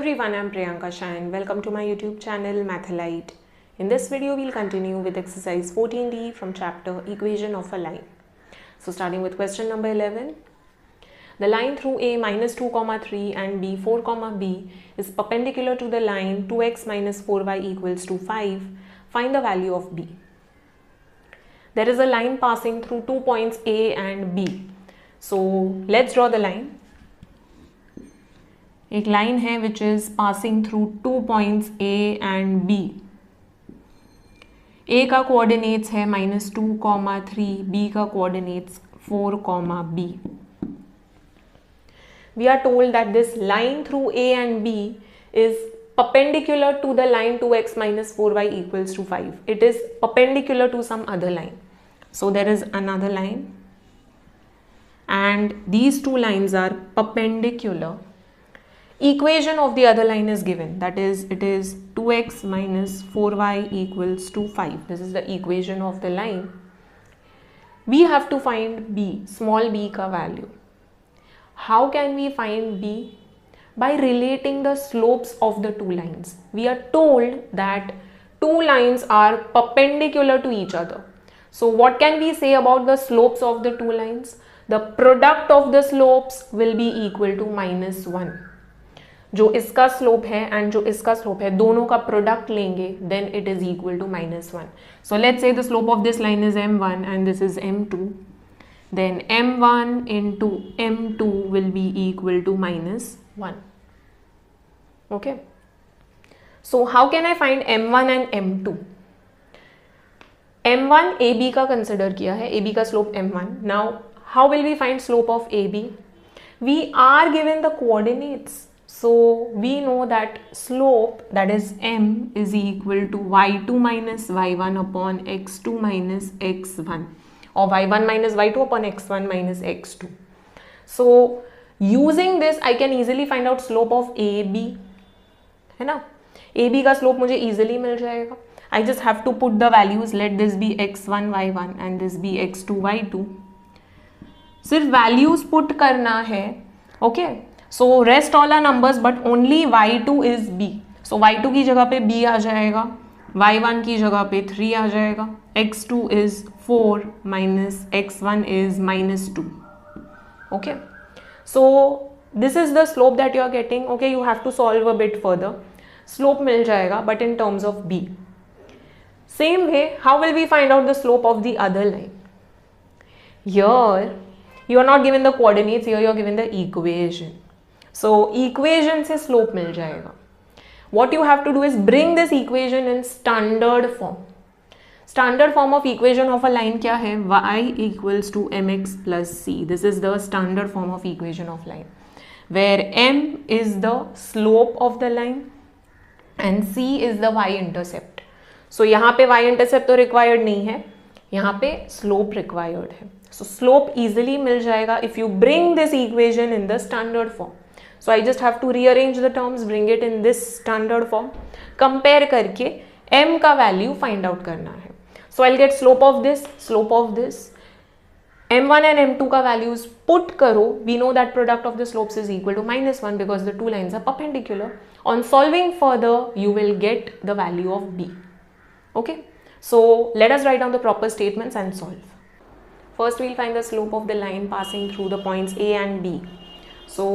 everyone, I'm Priyanka Shah and welcome to my YouTube channel Mathalite. In this video, we'll continue with exercise 14D from chapter Equation of a Line. So starting with question number 11. The line through A minus 2, 3 and B 4, B is perpendicular to the line 2x minus 4y equals to 5. Find the value of B. There is a line passing through 2 points A and B. So let's draw the line. एक line है which is passing through 2 points A and B. A का coordinates है -2, 3, B का coordinates 4, b. We are told that this line through A and B is perpendicular to the line 2x minus 4y equals to 5. It is perpendicular to some other line. So there is another line and these two lines are perpendicular. Equation of the other line is given, that is it is 2x minus 4y equals to 5. This is the equation of the line. We have to find b, small b ka value. How can we find b? By relating the slopes of the two lines. We are told that two lines are perpendicular to each other. So what can we say about the slopes of the two lines? The product of the slopes will be equal to -1. जो इसका slope है and जो इसका slope है दोनों का product लेंगे then it is equal to -1. So let's say the slope of this line is m1 and this is m2. Then m1 into m2 will be equal to -1. Okay. So how can I find m1 and m2? m1 ab का consider किया है, ab का slope m1. Now how will we find slope of ab? We are given the coordinates. So we know that slope, that is m, is equal to y2 minus y1 upon x2 minus x1 or y1 minus y2 upon x1 minus x2. So using this I can easily find out slope of AB, है ना. AB का slope मुझे easily मिल जाएगा. I just have to put the values. Let this be x1 y1 and this be x2 y2. सिर्फ values put करना है. Okay. So rest all are numbers but only y2 is b. So y2 की जगह पे b आ जाएगा, y1 की जगह पे 3 आ जाएगा, x2 is 4 minus x1 is -2. Okay. So this is the slope that you are getting. Okay, you have to solve a bit further. Slope मिल जाएगा but in terms of b. Same way, how will we find out the slope of the other line? Here you are not given the coordinates, here you are given the equation. So equation से slope मिल जाएगा. What you have to do is bring this equation in standard form. Standard form of equation of a line क्या है? y equals to mx plus c. This is the standard form of equation of line, where m is the slope of the line and c is the y intercept. So यहाँ पे y intercept तो required नहीं है, यहाँ पे slope required है. So slope easily मिल जाएगा if you bring this equation in the standard form. So I just have to rearrange the terms, bring it in this standard form, compare करके m का value find out करना है. So I'll get slope of this, m1 and m2 का values put करो. We know that product of the slopes is equal to -1 because the two lines are perpendicular. On solving further, you will get the value of b. Okay. So let us write down the proper statements and solve. First we'll find the slope of the line passing through the points A and B. So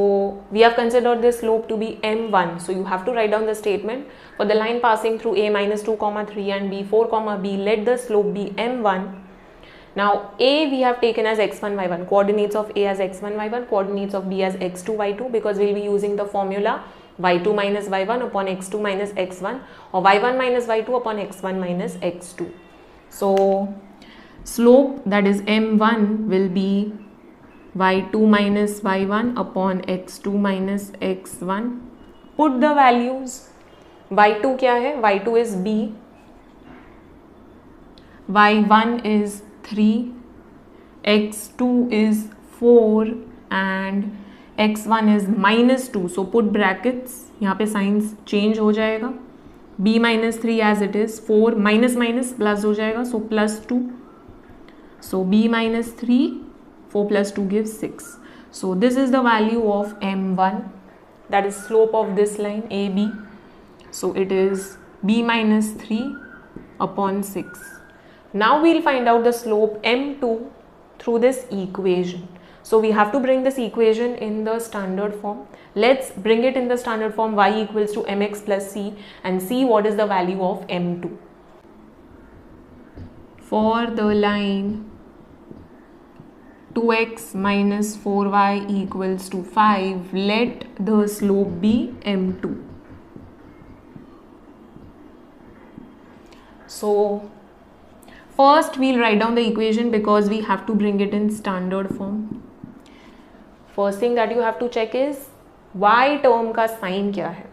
we have considered this slope to be m1. So you have to write down the statement for the line passing through A -2, 3 and B 4, B. Let the slope be m1. Now A we have taken as x1, y1. Coordinates of A as x1, y1. Coordinates of B as x2, y2 because we'll be using the formula y2 minus y1 upon x2 minus x1 or y1 minus y2 upon x1 minus x2. So slope, that is m1, will be y2 minus y1 upon x2 minus x1. Put the values. y2 क्या है? y2 is b, y1 is 3, x2 is 4 and x1 is -2. So put brackets. यहाँ पे science change हो जाएगा. b minus 3 as it is, 4 minus minus plus हो जाएगा, so +2. So b minus 3, 4 plus 2 gives 6. So this is the value of m1. that is slope of this line AB. So it is B minus 3 upon 6. Now we'll find out the slope M2 through this equation. So we have to bring this equation in the standard form. Let's bring it in the standard form, y equals to mx plus c, and see what is the value of M2. For the line 2x minus 4y equals to 5, let the slope be M2. So first we'll write down the equation because we have to bring it in standard form. First thing that you have to check is y term का sign क्या है.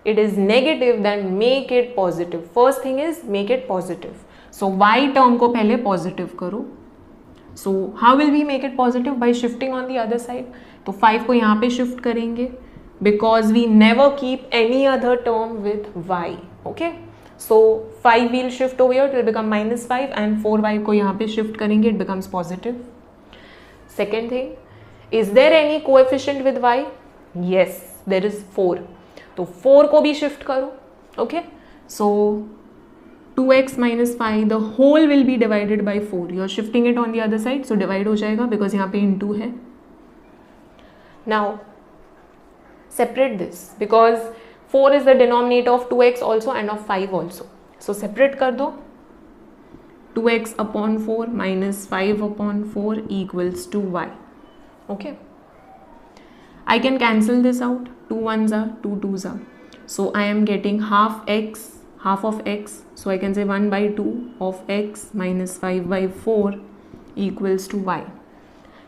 It is negative, then make it positive. First thing is make it positive. So y term को पहले positive करो. So how will we make it positive? By shifting on the other side. तो 5 को यहाँ पे shift करेंगे because we never keep any other term with y. Okay. So 5 will shift over here, it will become minus 5, and 4y को यहाँ पे shift करेंगे, it becomes positive. Second thing, is there any coefficient with y? Yes, there is 4. तो 4 को भी shift करो. Okay. So 2x minus 5, the whole will be divided by 4. You are shifting it on the other side, so divide हो जाएगा because यहाँ पे into है. Now separate this because 4 is the denominator of 2x also and of 5 also. So separate कर दो. 2x upon 4 minus 5 upon 4 equals to y. Okay. I can cancel this out. 2 1s are 2 2s are. So I am getting half of x. So I can say 1 by 2 of x minus 5 by 4 equals to y.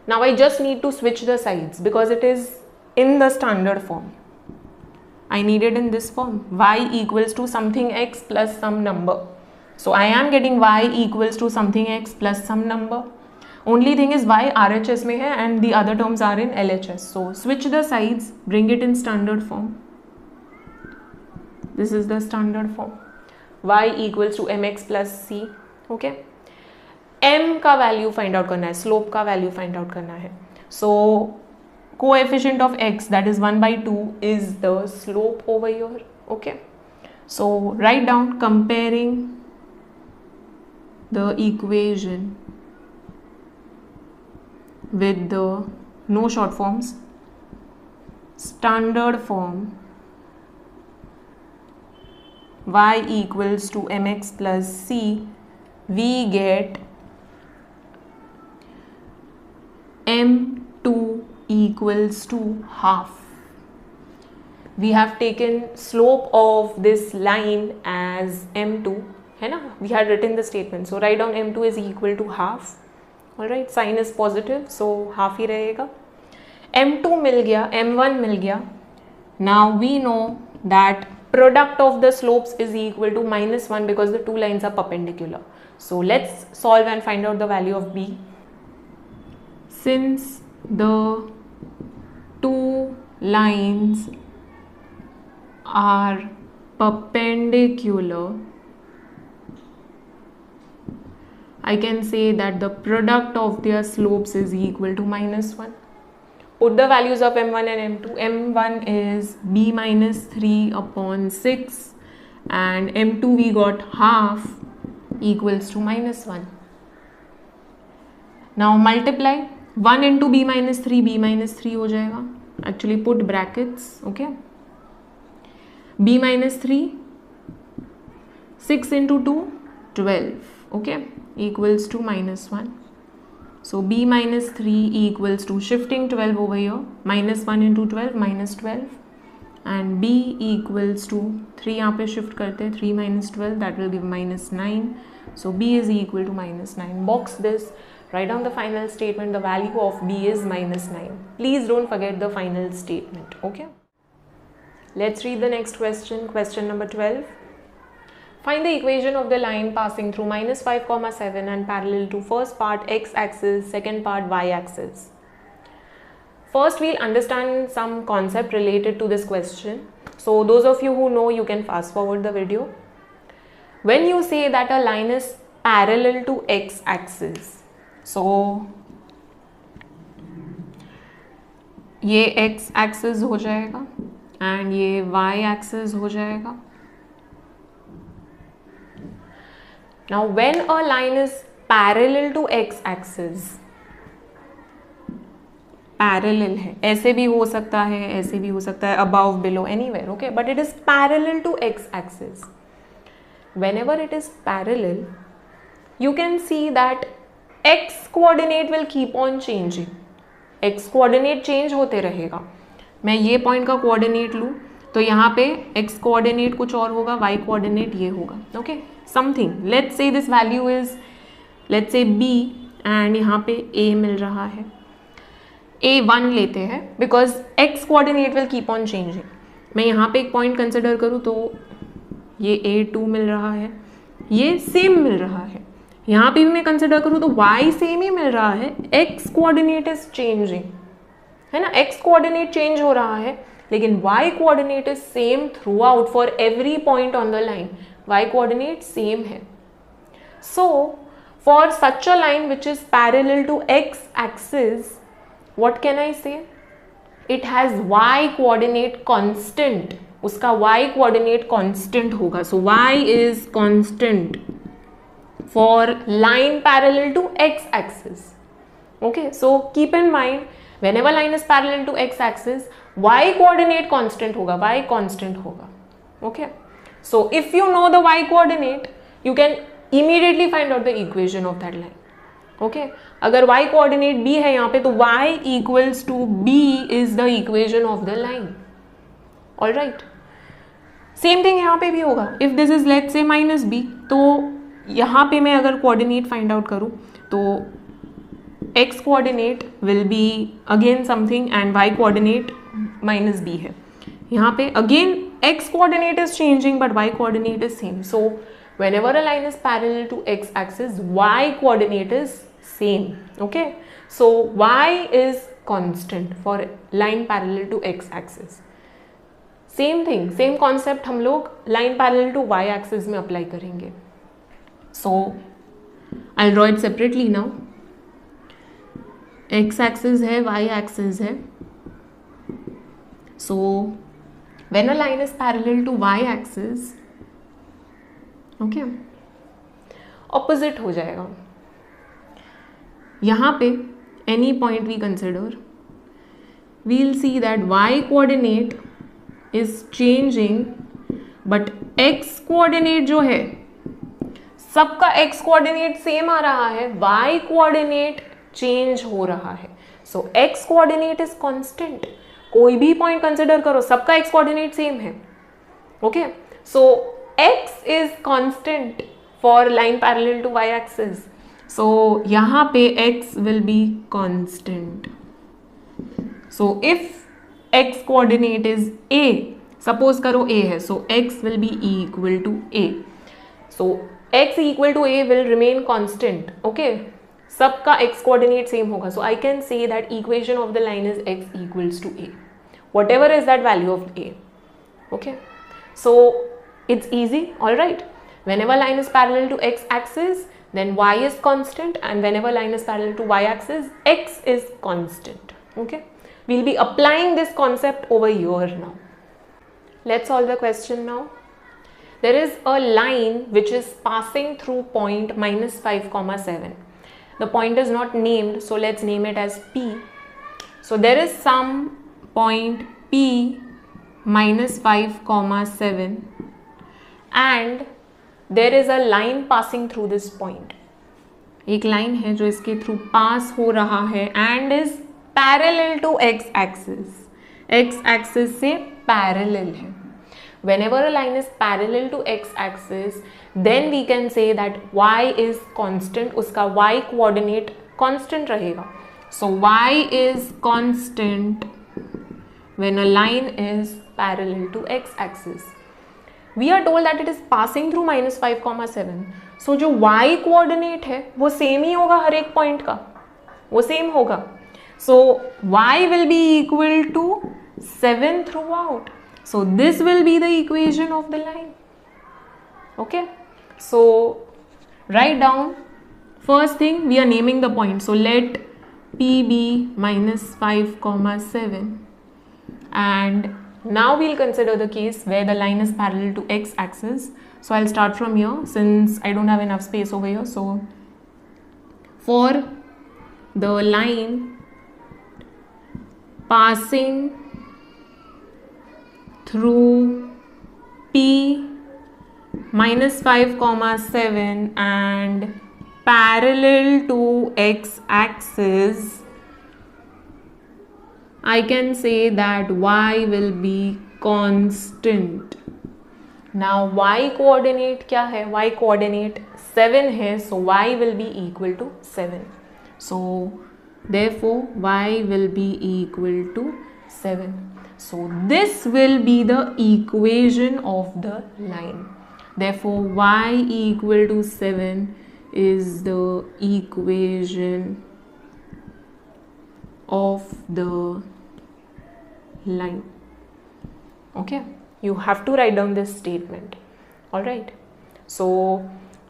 Now I just need to switch the sides because it is in the standard form. I need it in this form. Y equals to something x plus some number. So I am getting y equals to something x plus some number. Only thing is y RHS में है and the other terms are in LHS. So switch the sides, bring it in standard form. This is the standard form. Y equals to mx plus c. Okay. M का value find out करना है, slope का value find out करना है. So coefficient of x, that is 1 by 2, is the slope over here. Okay. So write down comparing the equation with the no short forms, standard form, y equals to mx plus c, we get m2 equals to half. We have taken slope of this line as m2, है ना? We had written the statement, so write down m2 is equal to half. All right, sign is positive, so half ही रहेगा. m2 मिल गया, m1 मिल गया. Now we know that product of the slopes is equal to minus 1 because the two lines are perpendicular. So let's solve and find out the value of b. Since the two lines are perpendicular, I can say that the product of their slopes is equal to minus 1. Put the values of m1 and m2. m1 is b minus 3 upon 6 and m2 we got half equals to minus 1. Now multiply 1 into b minus 3 हो जाएगा. Actually put brackets. Okay. b minus 3, 6 into 2, 12. Okay, equals to minus 1. So b minus 3 equals to, shifting 12 over here, minus 1 into 12, minus 12, and b equals to 3 यहाँ पे shift करते हैं, 3 minus 12, that will give minus 9. So b is equal to minus 9. Box this, write down the final statement. The value of b is minus 9. Please don't forget the final statement. Okay. Let's read the next question. Question number 12. Find the equation of the line passing through minus 5, 7 and parallel to first part x-axis, second part y-axis. First, we'll understand some concept related to this question. So those of you who know, you can fast forward the video. When you say that a line is parallel to x-axis, so ये x-axis हो जाएगा, and ये y axis हो जाएगा. Now when a line is parallel to x axis, parallel है, ऐसे भी हो सकता है, ऐसे भी हो सकता है, above, below, anywhere, okay, but it is parallel to x axis. Whenever it is parallel, you can see that x coordinate will keep on changing. x coordinate change होते रहेगा. मैं ये पॉइंट का कोऑर्डिनेट लूँ तो यहाँ पे x कोऑर्डिनेट कुछ और होगा, y कोऑर्डिनेट ये होगा, okay, something. Let's say this value is, let's say b and यहाँ पे a मिल रहा है. a1 लेते हैं because x coordinate will keep on changing. मैं यहाँ पे एक पॉइंट कंसिडर करूँ तो ये a2 मिल रहा है, ये सेम मिल रहा है. यहाँ पे भी मैं कंसिडर करूँ तो y सेम ही मिल रहा है, x कोऑर्डिनेट इज चेंजिंग, है ना, x कोऑर्डिनेट चेंज हो रहा है, लेकिन y coordinate is same throughout for every point on the line. y coordinate same है. So for such a line which is parallel to x axis, what can I say, it has y coordinate constant. उसका y coordinate constant होगा. So y is constant for line parallel to x axis. Okay, so keep in mind, whenever line is parallel to x axis, y coordinate constant होगा, y constant होगा. Okay, so if you know the y coordinate, you can immediately find out the equation of that line. Okay, अगर y coordinate b है यहाँ पे तो y equals to b is the equation of the line. All right, same thing यहाँ पे भी होगा. If this is let's say minus b, तो यहाँ पे मैं अगर coordinate find out करूँ तो x coordinate will be again something and y coordinate minus b है. यहाँ पे again x coordinate is changing but y coordinate is same. So whenever a line is parallel to x axis, y coordinate is same. Okay, so y is constant for line parallel to x axis. Same thing, same concept हम लोग line parallel to y axis में apply करेंगे. So I'll draw it separately now. x axis है, y axis है. So when a line is parallel to y axis, okay, opposite हो जाएगा. यहाँ पे any point we consider, we'll see that y coordinate is changing but x coordinate जो है सबका x coordinate same आ रहा है, y coordinate चेंज हो रहा है. So x coordinate is constant. कोई भी पॉइंट कंसिडर करो, सबका x कोऑर्डिनेट सेम है. Okay, so x is constant for line parallel to y axis. So यहाँ पे x will be constant. So if x coordinate is a, suppose करो a है, so x will be equal to a. So x equal to a will remain constant. Okay, सबका x coordinate same होगा. So I can say that equation of the line is x equals to a, whatever is that value of a. Okay, so it's easy. All right, whenever line is parallel to x axis, then y is constant, and whenever line is parallel to y axis, x is constant. Okay, we'll be applying this concept over here now. Let's solve the question now. There is a line which is passing through point -5,7. The point is not named, so let's name it as P. So there is some point P -5,7 and there is a line passing through this point. एक line है जो इसके through pass हो रहा है and is parallel to x axis. x axis से parallel है. Whenever a line is parallel to x axis, then we can say that y is constant. उसका y coordinate constant रहेगा. So y is constant when a line is parallel to x axis. We are told that it is passing through -5,7. So जो y coordinate है वो same ही होगा, हर एक point का वो same होगा. So y will be equal to 7 throughout. So this will be the equation of the line. Okay, so write down. First thing, we are naming the point. So let P be -5,7 and Now we'll consider the case where the line is parallel to x axis. So I'll start from here since I don't have enough space over here. So for the line passing through P minus 5 comma 7 and parallel to x axis, I can say that y will be constant. Now y coordinate क्या है? Y coordinate 7 है, so y will be equal to 7. So therefore y will be equal to 7. So this will be the equation of the line. Therefore y equal to 7 is the equation of the line. Okay, you have to write down this statement. All right, so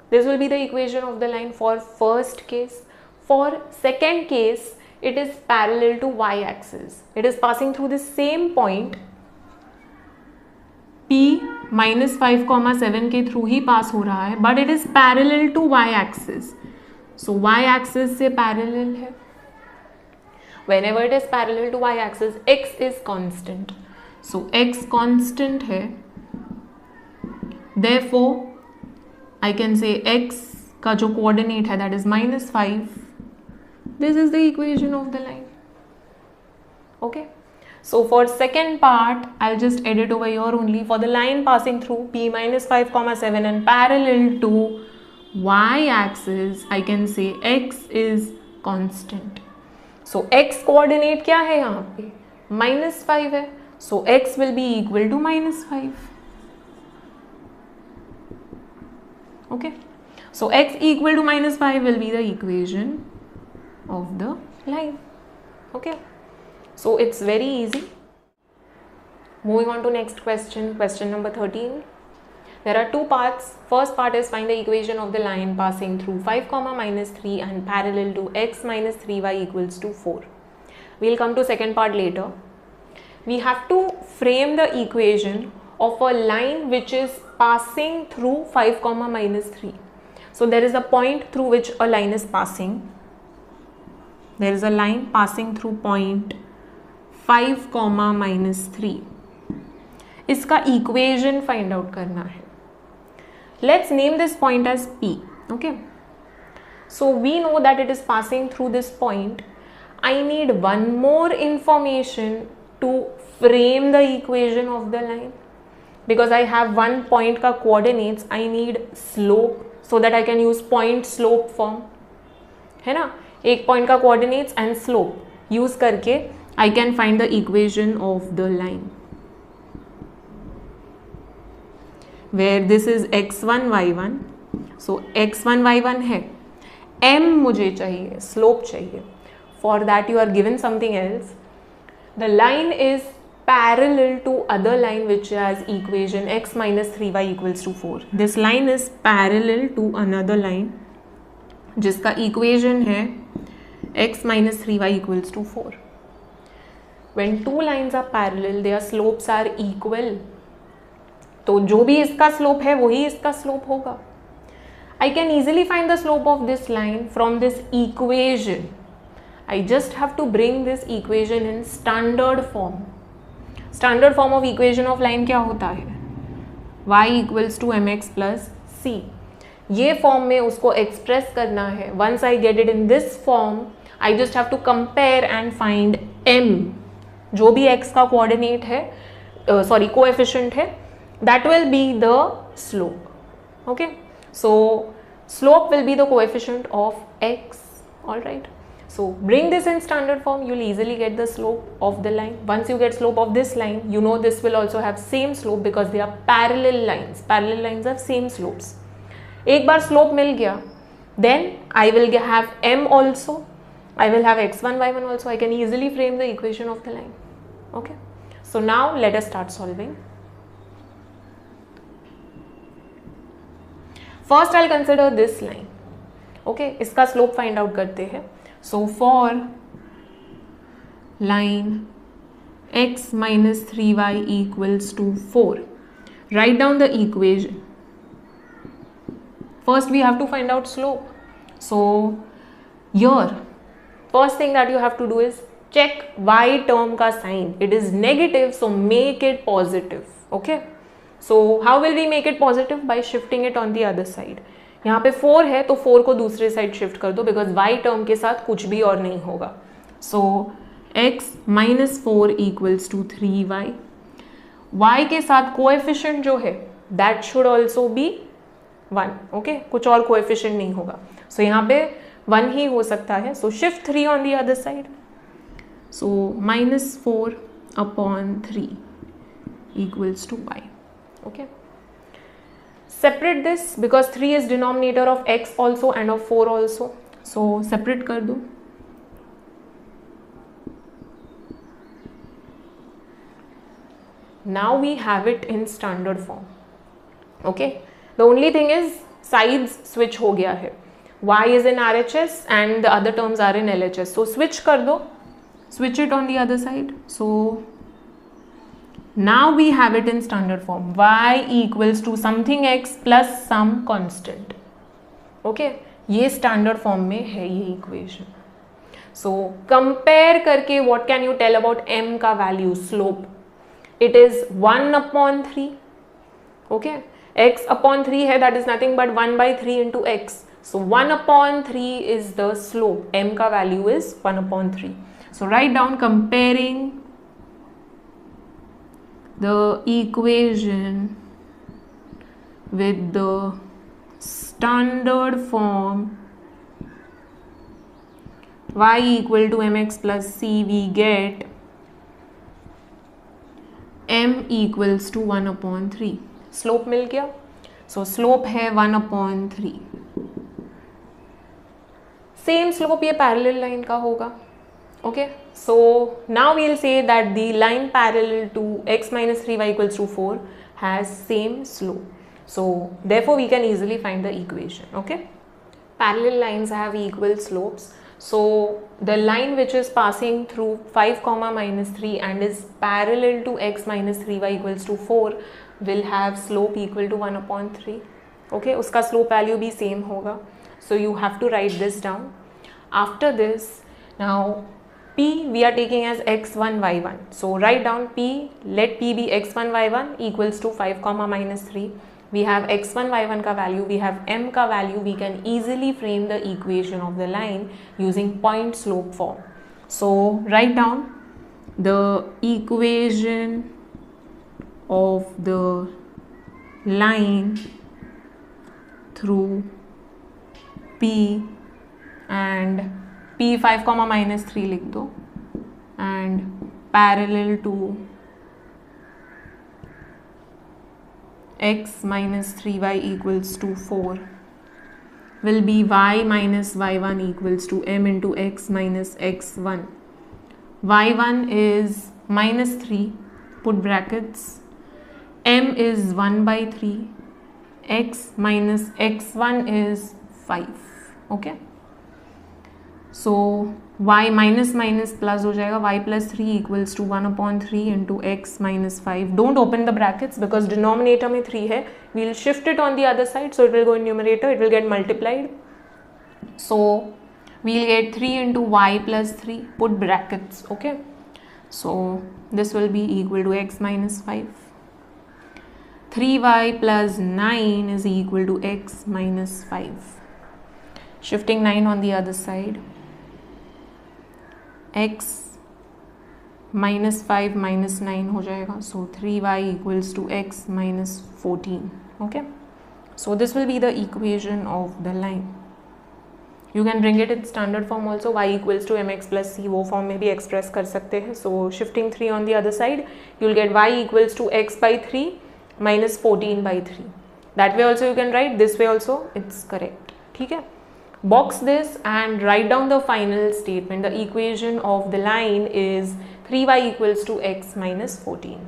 this will be the equation of the line for first case. For second case, it is parallel to y axis. It is passing through the same point P minus 5 comma 7 के through ही पास हो रहा है, but it is parallel to y axis. So y axis से parallel है. Whenever it is parallel to y axis, x is constant. So x constant है. Therefore, I can say x का जो coordinate है, that is minus 5. This is the equation of the line. Okay. So for second part, I'll just edit over here only. For the line passing through P minus 5 comma 7 and parallel to y axis, I can say x is constant. So x coordinate क्या है यहाँ पे? minus 5 है. So x will be equal to minus 5. Okay. So x equal to minus 5 will be the equation of the line. Okay. So it's very easy. Moving on to next question, question number 13. There are two parts. First part is find the equation of the line passing through 5 comma minus 3 and parallel to x minus 3y equals to 4. We'll come to second part later. We have to frame the equation of a line which is passing through 5 comma minus 3. So there is a point through which a line is passing. There is a line passing through point 5 comma minus 3. इसका equation find out करना है. Let's name this point as P. Okay. So we know that it is passing through this point. I need one more information to frame the equation of the line. Because I have one point का coordinates, I need slope so that I can use point slope form. है ना? एक point का coordinates and slope use करके I can find the equation of the line. Where this is x1 y1. So x1 y1 है. M मुझे चाहिए, slope चाहिए. For that you are given something else. The line is parallel to other line which has equation x minus 3y equals to 4. This line is parallel to another line जिसका equation है x minus 3y equals to 4. When two lines are parallel, their slopes are equal. तो जो भी इसका slope है वही इसका slope होगा. I can easily find the slope of this line from this equation. I just have to bring this equation in standard form. Standard form of equation of line क्या होता है? y equals to mx plus c. ये form में उसको express करना है. Once I get it in this form, I just have to compare and find m. जो भी x का कोऑर्डिनेट है, कोएफिशिएंट है, that will be the slope. Okay. So slope will be the coefficient of x. All right. So bring this in standard form, you'll easily get the slope of the line. Once you get slope of this line, you know this will also have same slope because they are parallel lines. Parallel lines have same slopes. एक बार slope मिल गया, then I will have m also. I will have x1, y1 also. I can easily frame the equation of the line. Okay. So now let us start solving. First I'll consider this line. Okay. इसका slope find out करते हैं. So for line x minus 3y equals to 4. Write down the equation. First we have to find out slope. So here first thing that you have to do is check y term ka sign. It is negative, so make it positive. Okay, so how will we make it positive? By shifting it on the other side. यहाँ पे 4 है तो 4 को दूसरे side shift कर दो, because y term के साथ कुछ भी और नहीं होगा. So x minus 4 equals to 3y. y के साथ कोएफिशिएंट जो है that should also be 1. Okay, कुछ और कोएफिशिएंट नहीं होगा. सो यहाँ पे 1 ही हो सकता है. So shift 3 on the other side. So minus 4 upon 3 equals to y. Okay, separate this because 3 is denominator of x also and of 4 also. So separate कर दो. Now we have it in standard form. Okay, the only thing is sides switch हो गया है. y is in RHS and the other terms are in LHS. So switch कर दो, switch it on the other side. So now we have it in standard form. Y equals to something x plus some constant. Okay, ये standard form में है ये equation. So compare करके what can you tell about m का value, slope? It is 1 upon 3. Okay, x upon 3 है, that is nothing but 1 by 3 into x. So 1 upon 3 is the slope. M का value is 1 upon 3. So write down comparing the equation with the standard form y equal to mx plus c, we get m equals to 1 upon 3. Slope मिल गया. So slope है 1 upon 3. Same slope ये parallel line का होगा. Okay, so now we'll say that the line parallel to x minus 3y equals to 4 has same slope. So therefore we can easily find the equation. Okay, parallel lines have equal slopes. So the line which is passing through 5 comma minus 3 and is parallel to x minus 3y equals to 4 will have slope equal to 1 upon 3. Okay, उसका slope value भी same होगा. So you have to write this down. After this, now p we are taking as x1 y1. So write down p, let p be x1 y1 equals to 5 comma minus 3. We have x1 y1 का value, we have m का value. We can easily frame the equation of the line using point slope form. So write down the equation of the line through p and p 5 comma minus 3 लिख दो and parallel to x minus 3y equals to 4 will be y minus y1 equals to m into x minus x1. y1 is minus 3, put brackets, m is 1 by 3, x minus x1 is 5. Okay, so y minus minus plus हो जाएगा, y plus 3 equals to 1 upon 3 into x minus 5. Don't open the brackets because denominator में 3 है. We'll shift it on the other side, so it will go in numerator, it will get multiplied. So we'll get 3 into y plus 3, put brackets. Okay, so this will be equal to x minus 5. 3y plus 9 is equal to x minus 5. Shifting 9 on the other side. x minus 5 minus 9 हो जाएगा. So 3y equals to x minus 14. Okay, so this will be the equation of the line. You can bring it in standard form also. y equals to mx plus c, वो form में भी express कर सकते हैं. So shifting 3 on the other side, you will get y equals to x by 3 minus 14 by 3. That way also you can write, this way also it's correct. ठीक है, box this and write down the final statement. The equation of the line is 3y equals to x minus 14.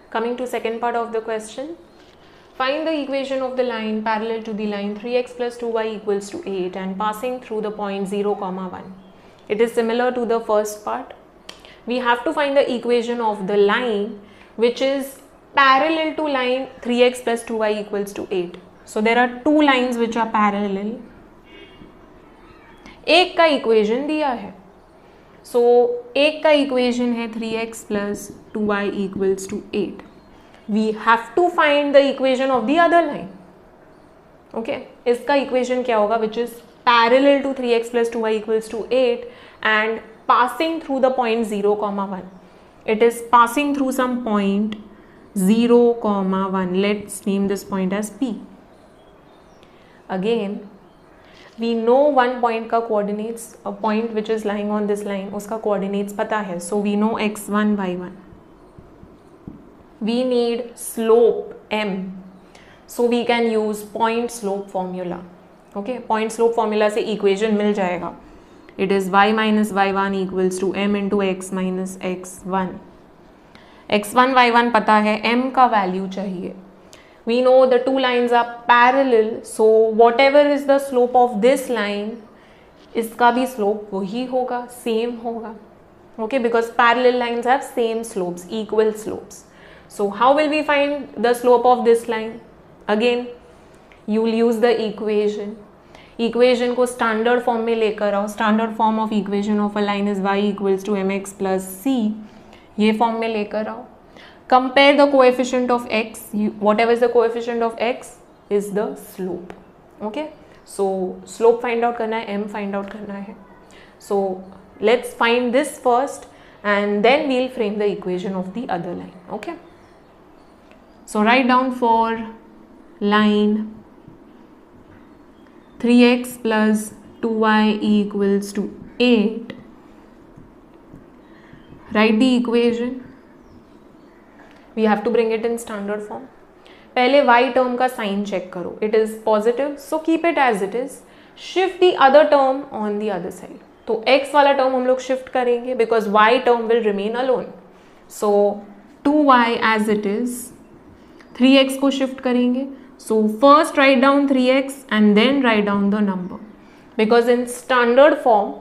Coming to second part of the question, find the equation of the line parallel to the line 3x plus 2y equals to 8 and passing through the point 0 comma 1. It is similar to the first part. we have to find the equation of the line which is parallel to line 3x plus 2y equals to 8. So there are two lines which are parallel. एक का equation दिया है, सो एक का equation है 3x plus 2y equals to 8. We have to find the equation of the other line. Okay, इसका equation क्या होगा, which is parallel to 3x plus 2y equals to 8 and passing through the point 0, 1. It is passing through some point 0, 1. Let's name this point as P. Again, we know one point का coordinates, a point which is lying on this line, उसका coordinates पता है. So we know x1, y1. We need slope m. So we can use point slope formula. Okay, point slope formula से equation मिल जाएगा. It is y minus y1 equals to m into x minus x1. x1, y1 पता है, m का value चाहिए. We know the two lines are parallel, so whatever is the slope of this line, इसका भी slope वही होगा, same होगा. Okay, because parallel lines have same slopes, equal slopes. So how will we find the slope of this line? Again, you will use the equation. Equation को standard form में लेकर आओ. Standard form of equation of a line is y equals to mx plus c. ये form में लेकर आओ. Compare the coefficient of x. Whatever is the coefficient of x is the slope. Okay, so slope find out करना है, m find out करना है. So let's find this first and then we'll frame the equation of the other line. Okay, so write down for line 3x plus 2y equals to 8. Write the equation. We have to bring it in standard form. पहले y term का sign check करो. It is positive, so keep it as it is. Shift the other term on the other side. तो x वाला term हम लोग shift करेंगे because y term will remain alone. So 2y as it is. 3x को shift करेंगे. So first write down 3x and then write down the number, because in standard form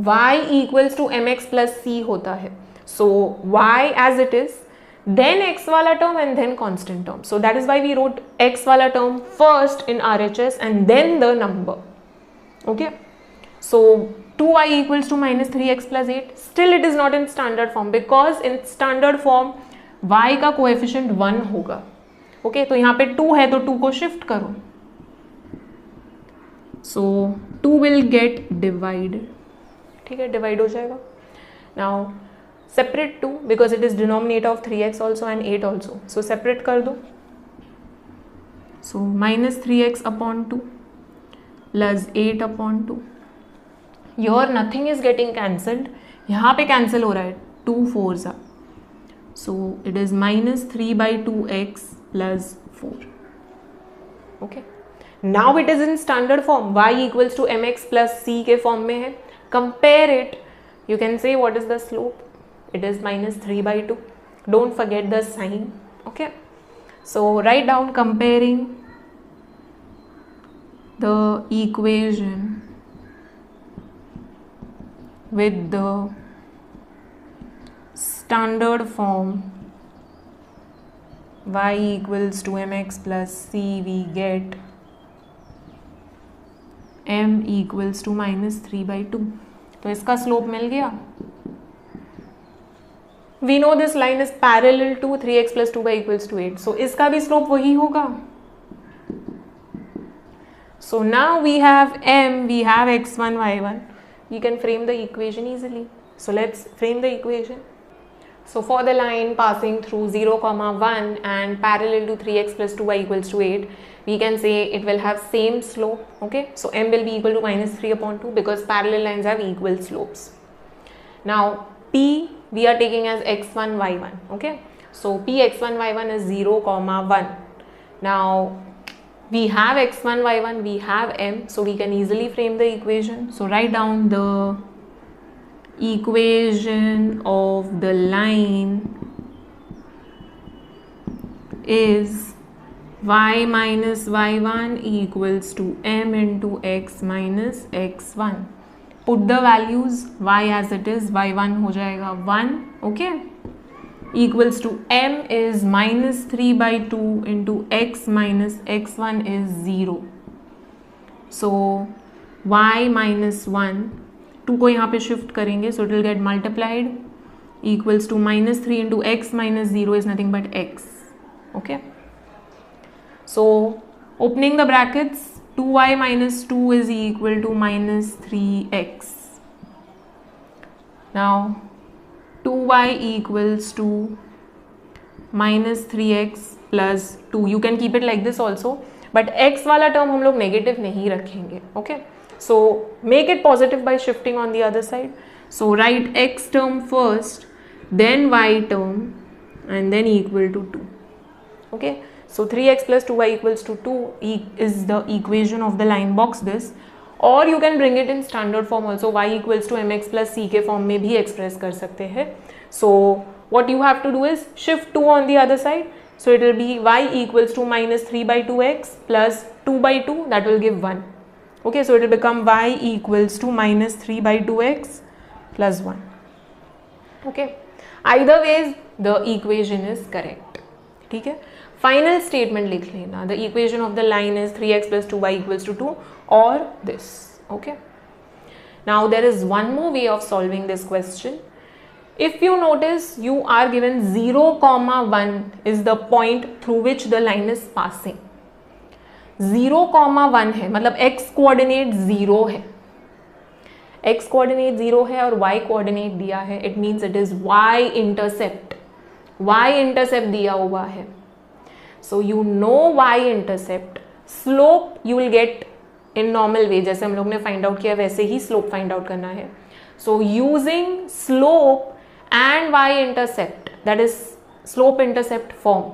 y equals to mx plus c होता है. So y as it is, then x वाला term and then constant term. So that is why we wrote x वाला term first in RHS and then the number. Okay, so 2y equals to minus 3x plus 8. Still it is not in standard form because in standard form y का coefficient 1 होगा. Okay, तो यहाँ पे 2 है तो 2 को shift करो. सो 2 will get divided. ठीक है, डिवाइड हो जाएगा. Now separate 2 because it is denominator of 3x also and 8 also. So separate कर दो. So minus 3x upon 2 plus 8 upon 2. Your nothing is getting cancelled. यहाँ पे कैंसिल हो रहा है. 2 4s are. So it is minus 3 by 2x plus 4. Okay. Now it is in standard form. Y equals to mx plus c के form में है. Compare it. You can say what is the slope. It is minus 3 by 2. Don't forget the sign. Okay. So write down comparing the equation with the standard form y equals to mx plus c. We get m equals to minus 3 by 2. तो इसका slope मिल गया. We know this line is parallel to 3x plus 2y equals to 8. So इसका भी slope वही होगा. So now we have m, we have x1, y1. We can frame the equation easily. So let's frame the equation. So for the line passing through 0, 1 and parallel to 3x plus 2y equals to 8, we can say it will have same slope. Okay, so m will be equal to minus 3 upon 2 because parallel lines have equal slopes. Now p we are taking as x1, y1. Okay, so p x1, y1 is 0, 1. Now we have x1, y1, we have m, so we can easily frame the equation. So write down the equation of the line is y minus y1 equals to m into x minus x1. Put the values y as it is, y1 हो जाएगा 1, okay, equals to m is -3/2 into x minus x1 is 0. So y minus 1, 2 को यहाँ पे shift करेंगे, so it will get multiplied, equals to -3 into x minus 0 is nothing but x. Okay. So opening the brackets, 2y minus 2 is equal to minus 3x. Now 2y equals to minus 3x plus 2. You can keep it like this also, but x वाला term हम लोग negative नहीं रखेंगे. Okay. So make it positive by shifting on the other side. So write x term first, then y term, and then equal to 2. Okay. So 3x plus 2y equals to 2 is the equation of the line box this. और you can bring it in standard form also, y equals to mx plus c के form में भी express कर सकते हैं. So what you have to do is shift 2 on the other side. So it will be y equals to minus 3/2x plus 2/2, that will give 1. Okay, so it will become y equals to minus 3/2x plus 1. Okay, either ways the equation is correct. ठीक है, final statement लिख लेना, the equation of the line is 3x plus 2y equals to 2 or this. Okay, now there is one more way of solving this question. If you notice, you are given 0,1 is the point through which the line is passing. 0,1 है मतलब x coordinate 0 है, x coordinate 0 है और y coordinate दिया है. It means it is y intercept, y intercept दिया हुआ है. So you know y intercept, slope you will get in normal way, जैसे हम लोग ने find out किया वैसे ही slope find out करना है. So using slope and y intercept, that is slope intercept form,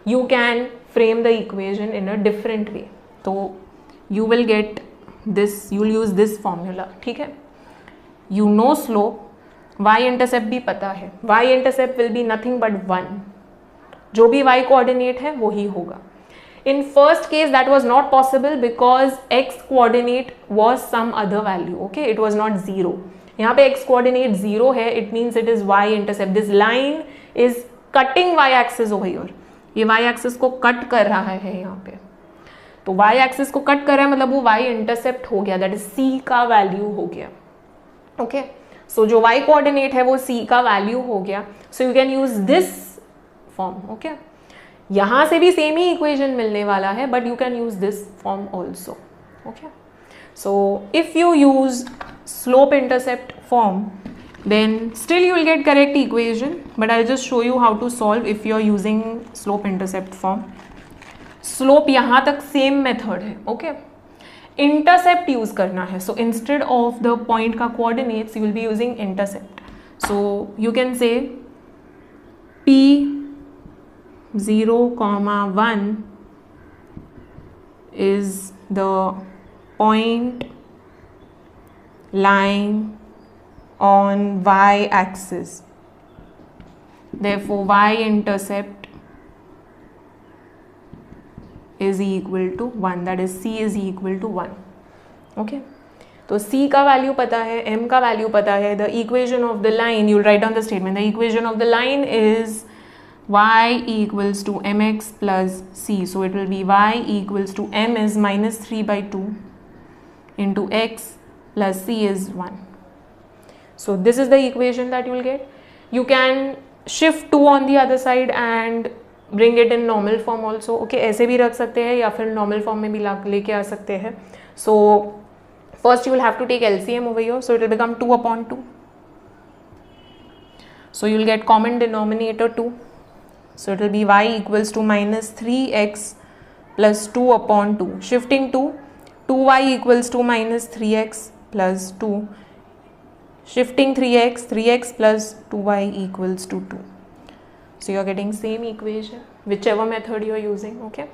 you can frame the equation in a different way. So you will get this, you will use this formula. ठीक है, you know slope, y intercept भी पता है, y intercept will be nothing but 1. जो भी y coordinate है वो ही होगा. In first case that was not possible because x coordinate was some other value. Okay, it was not 0. यहाँ पे x कोऑर्डिनेट 0 है, it means it is y intercept. This line is cutting y axis over here, ये y axis को cut कर रहा है यहाँ पे. तो y एक्सिस को कट कर रहा है मतलब वो y इंटरसेप्ट हो गया, दैट इज c का वैल्यू हो गया. ओके, सो जो y कोऑर्डिनेट है वो c का वैल्यू हो गया. So you can use this form. Okay, यहां से भी सेम ही इक्वेशन मिलने वाला है, but you can use this form also. Okay, so if you use slope intercept form then still you will get correct equation, but I'll just show you how to solve if you are using slope intercept form. Slope यहाँ तक same method है. Okay, intercept use करना है, so instead of the point का coordinates you will be using intercept. So you can say P 0,1 is the point lying on y axis. Therefore y intercept is equal to 1, that is c is equal to 1. Okay, तो c का value पता है, m का value पता है. The equation of the line, you will write down the statement, the equation of the line is y equals to mx plus c. So it will be y equals to m is minus 3/2 into x plus c is 1. So this is the equation that you will get. You can shift 2 on the other side and bring it in normal form also. Okay, ऐसे भी रख सकते हैं या फिर normal form में भी लेके आ सकते हैं. So first you will have to take LCM over here. So it will become 2/2. So you will get common denominator 2. So it will be y equals to minus 3x plus 2/2. Shifting 2, 2y equals to minus 3x plus 2. Shifting 3x, 3x plus 2y equals to 2. So you are getting same equation, whichever method you are using. Okay.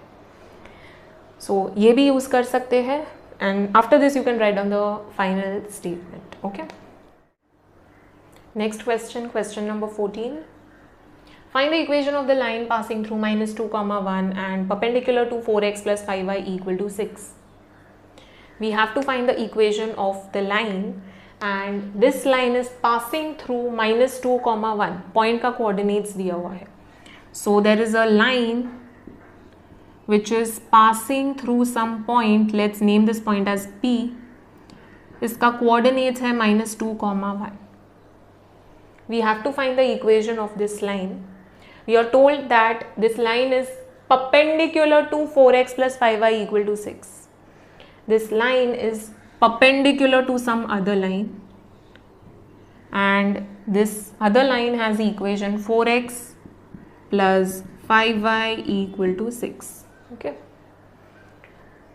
So ये भी use कर सकते हैं, and after this you can write down the final statement. Okay. Next question, question number 14. Find the equation of the line passing through minus 2,1 and perpendicular to 4x plus 5y equal to 6. We have to find the equation of the line and this line is passing through -2, 1 point का coordinates दिया हुआ है. So there is a line which is passing through some point. Let's name this point as P. इसका coordinates है -2, 1. We have to find the equation of this line. We are told that this line is perpendicular to 4x plus 5y equal to 6. This line is perpendicular to some other line, and this other line has the equation 4x plus 5y equal to 6. Okay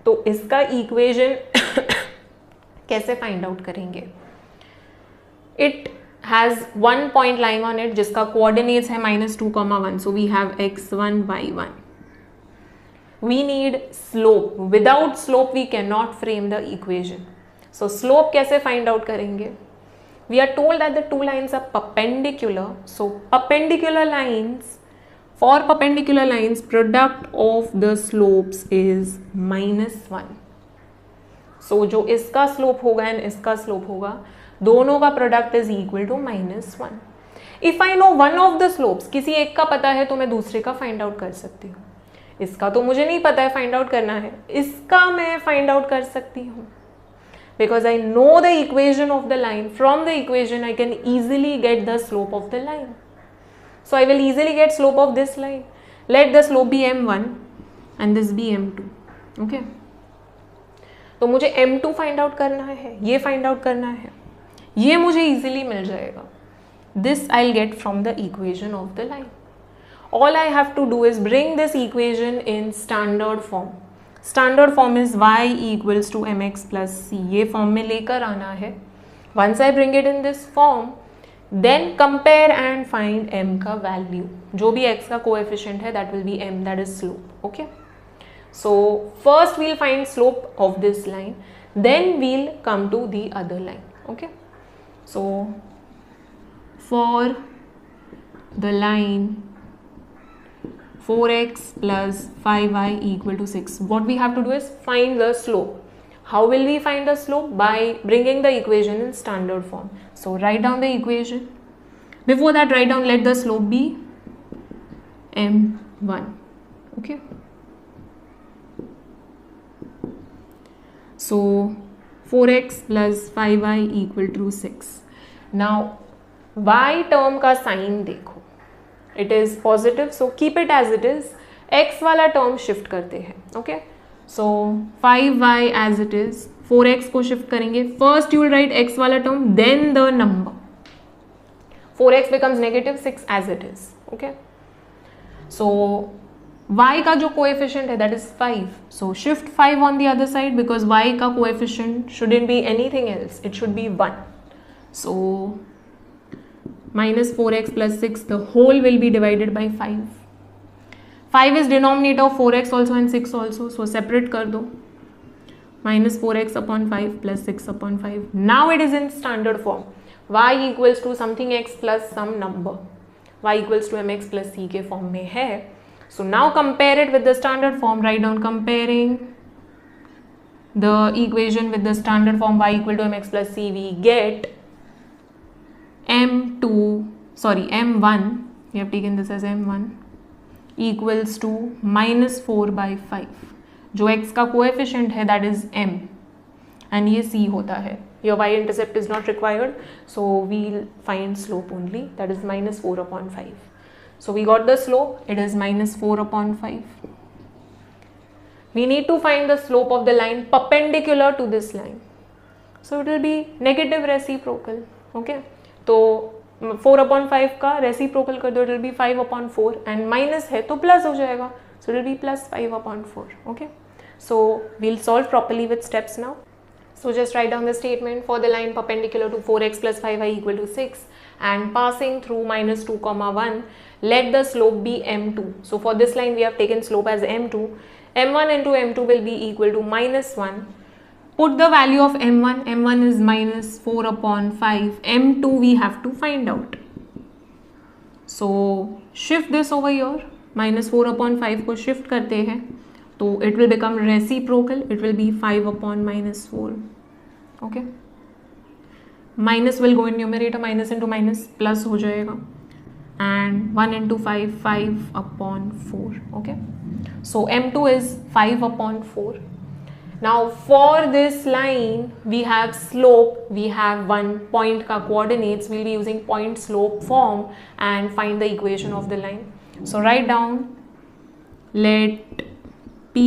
तो इसका equation कैसे find out करेंगे? It has 1 point lying on it जिसका coordinates है -2, 1. So we have x1 y1. We need slope. Without slope we can not frame the equation. So slope कैसे find out करेंगे? We are told that the two lines are perpendicular. So perpendicular lines, for perpendicular lines, product of the slopes is -1. so जो इसका slope होगा and इसका slope होगा, दोनों का product is equal to -1. If I know one of the slopes, किसी एक का पता है तो मैं दूसरे का फाइंड आउट कर सकती हूँ. इसका तो मुझे नहीं पता है, फाइंड आउट करना है. इसका मैं फाइंड आउट कर सकती हूँ because I know the equation of the line. From the equation I can easily get the slope of the line. So I will easily get slope of this line. Let the slope be m1 and this be m2. Okay. तो मुझे m2 find out करना है, ये find out करना है, ये मुझे easily मिल जाएगा. This I'll get from the equation of the line. All I have to do is bring this equation in standard form. Standard form is y equals to mx plus c. ये form में लेकर आना है. Once I bring it in this form, then compare and find m का value. जो भी x का coefficient है that will be m, that is slope. Okay. So first we'll find slope of this line, then we'll come to the other line. Okay. So for the line 4x plus 5y equal to 6, what we have to do is find the slope. How will we find the slope? By bringing the equation in standard form. So write down the equation. Before that, write down, let the slope be m1. Okay. So 4x plus 5y equal to 6. Now y term का sign देखो. It is positive, so keep it as it is. x वाला term shift करते हैं. Okay. So 5y as it is, 4x को shift करेंगे. First you will write x वाला term, then the number. 4x becomes negative 6 as it is. Okay. So y का जो coefficient है that is 5. So shift 5 on the other side because y का coefficient shouldn't be anything else. It should be 1. So -4x plus 6, the whole will be divided by 5. 5 is denominator of 4x also and 6 also, so separate कर दो. -4x upon 5 plus 6 upon 5. Now it is in standard form. y equals to something x plus some number. y equals to mx plus c के form में है. So now compare it with the standard form. Write down comparing the equation with the standard form y equal to mx plus c. We get m1. We have taken this as m1. Equals to -4 by 5. जो x का coefficient है that is m and ये c होता है. Your y intercept is not required, so we'll find slope only, that is -4 upon 5. So we got the slope, it is -4 upon 5. We need to find the slope of the line perpendicular to this line. So it will be negative reciprocal. Okay. तो 4 upon 5 का reciprocal कर दो, it will be 5 upon 4 and minus है तो plus हो जाएगा, so it will be plus 5 upon 4. Okay, so we'll solve properly with steps now. So just write down the statement for the line perpendicular to 4x plus 5y equal to 6 and passing through -2, 1, let the slope be m2. So for this line we have taken slope as m2. m1 into m2 will be equal to -1. Put the value of m1. m1 is -4 upon 5. m2 we have to find out. So shift this over here. -4 upon 5 को shift करते हैं तो it will become reciprocal. It will be 5 upon -4. Okay. Minus will go in numerator, minus into minus plus हो जाएगा, and 1 into 5, 5/4. Okay, so m2 is 5/4. Now for this line we have slope, we have one point ka coordinates, we'll be using point slope form and find the equation of the line. So write down, let p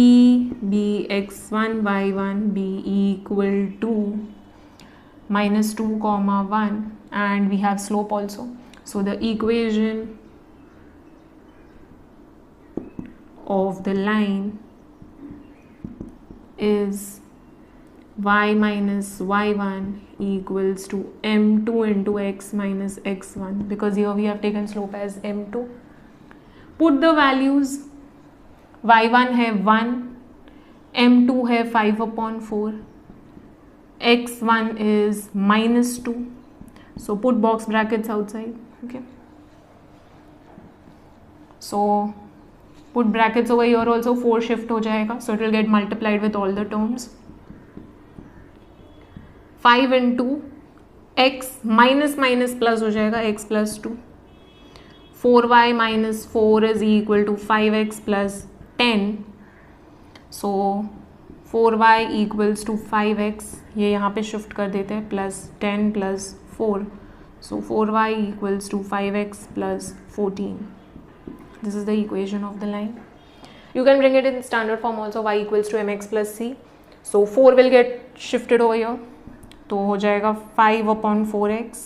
be x1 y1 be equal to -2, 1, and we have slope also. So the equation of the line is y minus y1 equals to m2 into x minus x1, because here we have taken slope as m2. Put the values, y1 है 1, m2 है 5/4, x1 is -2, so put box brackets outside. Okay, so put brackets over here also, 4 shift हो जाएगा, so it will get multiplied with all the terms. 5 into x minus minus plus हो जाएगा, x plus 2. 4y minus 4 is equal to 5x plus 10. So 4y equals to 5x, ये यहाँ पे shift कर देते हैं, plus 10 plus 4. So 4y equals to 5x plus 14. This is the equation of the line. You can bring it in standard form also, y equals to mx plus c. So 4 will get shifted over here, तो हो जाएगा 5/4x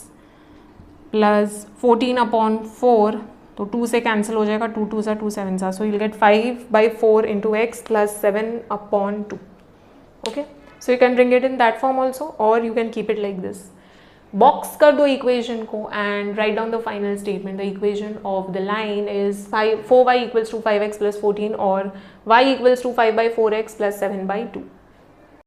plus 14/4, तो 2 से cancel हो जाएगा, 2 2 सा 2 7 सा, so you'll get 5/4 into x plus 7/2. Okay, so you can bring it in that form also, or you can keep it like this. Box कर दो इक्वेशन को and write down the final statement. The equation of the line is 4y equals to 5x plus 14 और y equals to 5/4x plus 7/2.